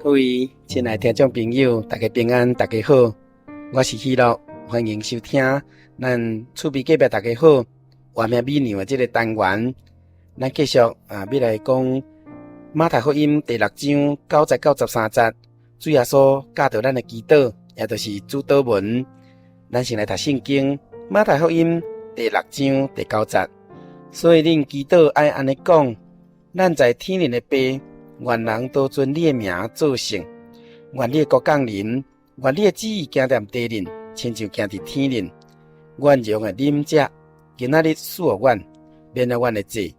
各位亲爱的听众朋友，大家平安，大家好，我是喜乐，欢迎收听咱厝边隔壁大家好，画面美娘的这个单元，咱继续要来讲马太福音第6章9节到13节，主耶稣教导咱的祈祷，也就是主祷文。咱先来读圣经，马太福音第6章第9节。所以恁祈祷爱安尼讲：咱在天灵的爸，愿人都尊你的名做圣，愿你的国降临，愿你的旨意行在地灵，亲像行伫天灵。愿用的啉食，今仔日赐予阮，免了阮的罪，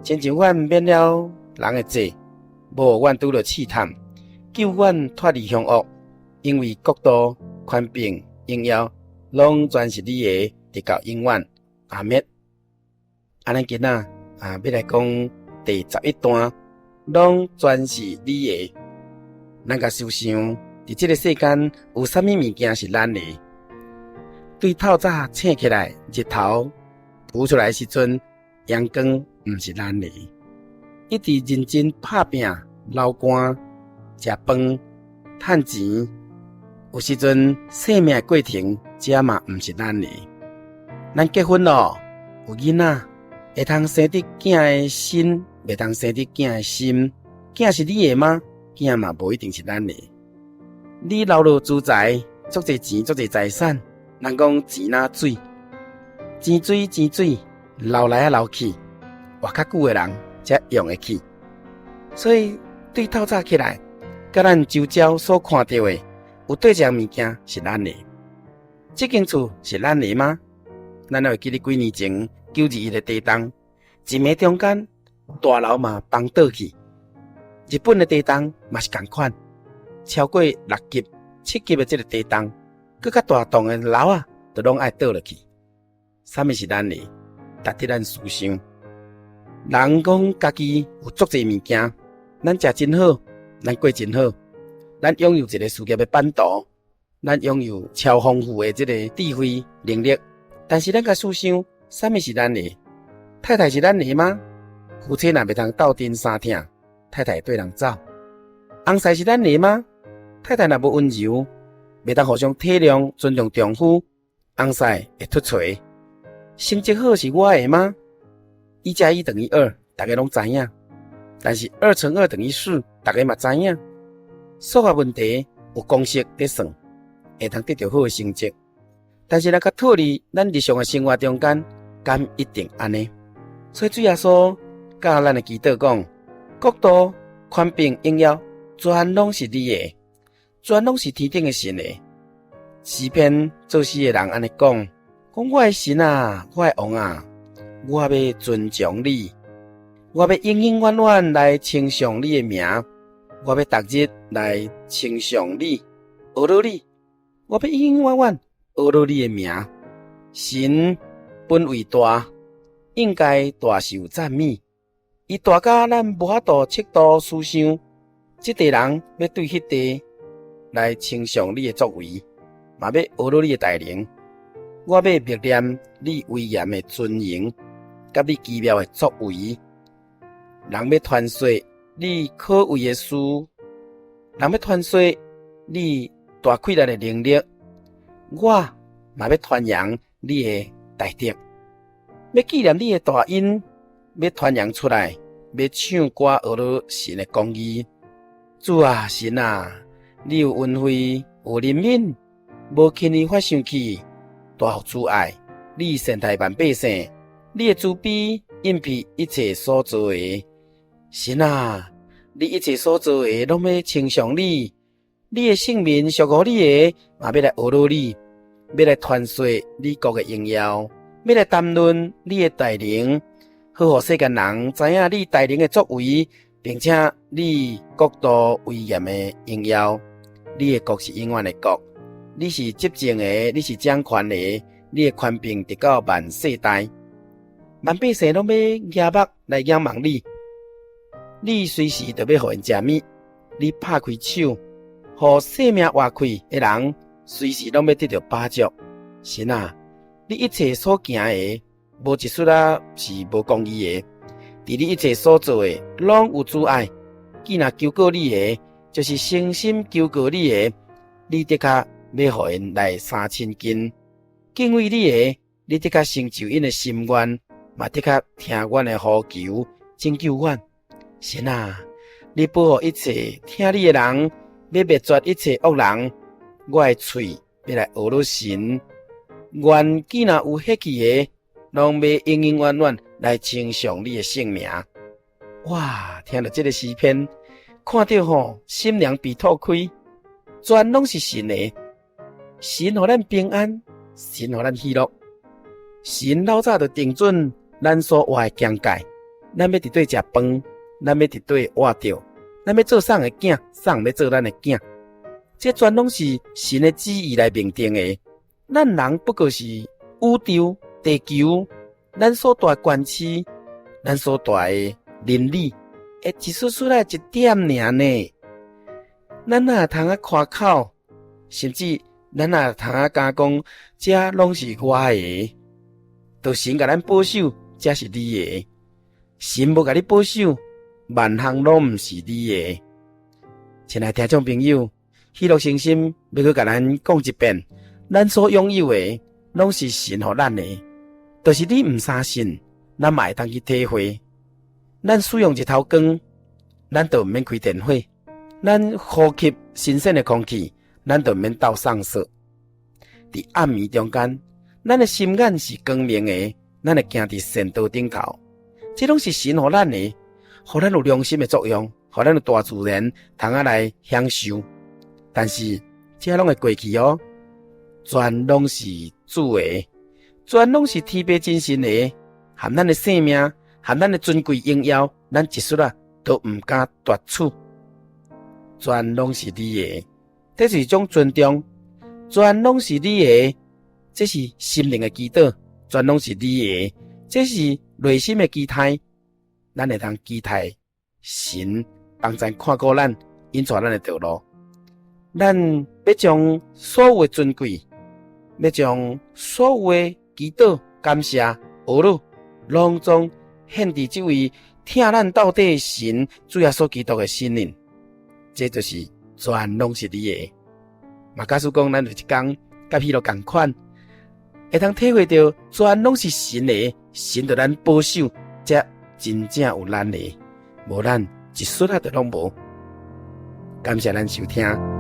亲像阮免了人的罪，无阮拄着试探，救阮脱离凶恶。因为国度、权柄、荣耀，拢全是你的，直到永远。阿们。咱今仔要来讲第11段，拢全是你的。咱甲想想，伫这个世间有啥物物件是咱的？对透早醒起来，日头浮出来的时阵，阳光毋是咱的。一直认真打拼、流汗、食饭、趁钱，有时阵生命的过程，这嘛毋是咱的。咱结婚咯，有囡仔。会通生得囝的心，袂通生得囝的心。囝是你的吗？囝嘛无一定是咱的。你流落资财，足侪钱，足侪财产。人讲钱若水，钱水，流来流去，活较久的人才用得起。所以对透早起来，甲咱周遭所看到的，有对象物件是咱的。这间厝是咱的吗？咱还会记得几年前921的地震，一暝中间大楼嘛崩倒去。日本的地震嘛是同款，超过6级、7级的这个地震，更较大栋的楼都拢爱倒落去。啥物是咱的？值得咱思想。人讲家己有足侪物件，咱食真好，咱过真好，咱拥有一个事业的版图，咱拥有超丰富的这个智慧能力。但是咱甲思想，啥物是咱的？太太是咱的吗？夫妻若袂通斗阵相听，太太对人走。翁婿是咱的吗？太太若无温柔，袂通互相体谅、尊重丈夫，翁婿会脱垂。成绩好是我的吗？1+1=2，大家拢知影。但是2×2=4，大家嘛知影。数学问题有公式在算，会通得到好的成绩。但是咱甲脱离咱日常的生活中间，敢一定安尼？所以主耶稣教咱的祈祷讲：国度、权柄、荣耀，全拢是你的，全拢是天顶的神的。诗篇作诗的人安尼讲：我的神啊，我的王啊，我要尊重你，我要永永远远来称颂你的名，我要逐日来称颂你，学了你，我要永永远远学了你的名。神本为大，应该大受赞美。伊大甲咱无法度测度思想，这地人要对迄地来称颂你的作为，嘛要学了你的大能。我要默念你威严的尊荣，甲你奇妙的作为。人要传说你可畏的事，人要传说你大溃烂的能力。我嘛要传扬你的大德，要纪念你的大恩，要传扬出来，要唱歌学了神的公义。主啊，神啊，你有恩惠，有怜悯，无轻易发生气，大福慈爱，你善待万百姓，你的慈悲应庇一切所做的。神啊，你一切所做的拢要称颂你，你的圣名属乎你的，嘛要来学了你。要来传说你国的荣耀，要来谈论你的大能，好让世间人知影你大能的作为，并且你国度威严的荣耀。你的国是永远的国，你是执政的，你是掌权的，你的权柄直到万世代。万百姓拢要仰目来仰望你，你随时就要互因食物，你拍开手，互生命活开的人。随时拢要得到帮助。神啊，你一切所行的，无一丝是无公义的。伫你一切所做的，拢有阻碍。既然求告你的，就是诚心求告你的，你的确要互因来3000斤；敬畏你的，你的确成就因的心愿，嘛的确听阮的呼求，拯救阮。神啊，你保护一切听你的人，要灭绝一切恶人。我的嘴要来学了神，愿既然有血气的，拢要永永远远来称颂你的圣名。哇，听到这个诗篇，看到心凉被吐开，全拢是神的。神予咱平安，神予咱喜乐。神老早就定准咱所活的疆界，咱要伫对食饭，咱要伫对活着，咱要做啥的囝，啥要做咱的囝。这全拢是神的旨意来命定的。咱人不过是宇宙、地球，咱所住的关系，咱所住的邻里，一丝丝来一点尔呢。咱哪通啊夸口，甚至咱哪通啊讲讲，这拢是我的，都神甲咱保守，这是你的。神无甲你保守，万项拢毋是你的。亲爱听众朋友，喜乐诚心要去甲咱讲一遍，咱所拥有的拢是神予咱的，就是你毋相信，咱嘛会当去体会。咱使用一头光，咱就毋免开电火；咱呼吸新鲜的空气，咱就毋免斗上色。伫暗暝中间，咱的心眼是光明的，咱会行伫善道顶头。这拢是神予咱的，予咱有良心的作用，予咱有大自然通啊来享受。但是这拢会过去哦，全拢是主的，全拢是天父真神的，含咱的性命，含咱的尊贵荣耀，咱一丝都毋敢夺取。全拢是你的，这是一种尊重；全拢是你的，这是心灵的祈祷；全拢是你的，这是内心的期待。咱会当期待神帮咱看顾咱，引带咱的道路。咱要将所有的尊贵，要将所有的祈祷、感谢、学乐，拢总献伫这位听咱到底的神主耶稣基督的心灵。这就是全拢是你的。嘛，假使讲咱有一天甲彼落同款，会通体会到全拢是神的，神对咱保守，这真正有咱的，无咱一丝就拢无。感谢咱收听。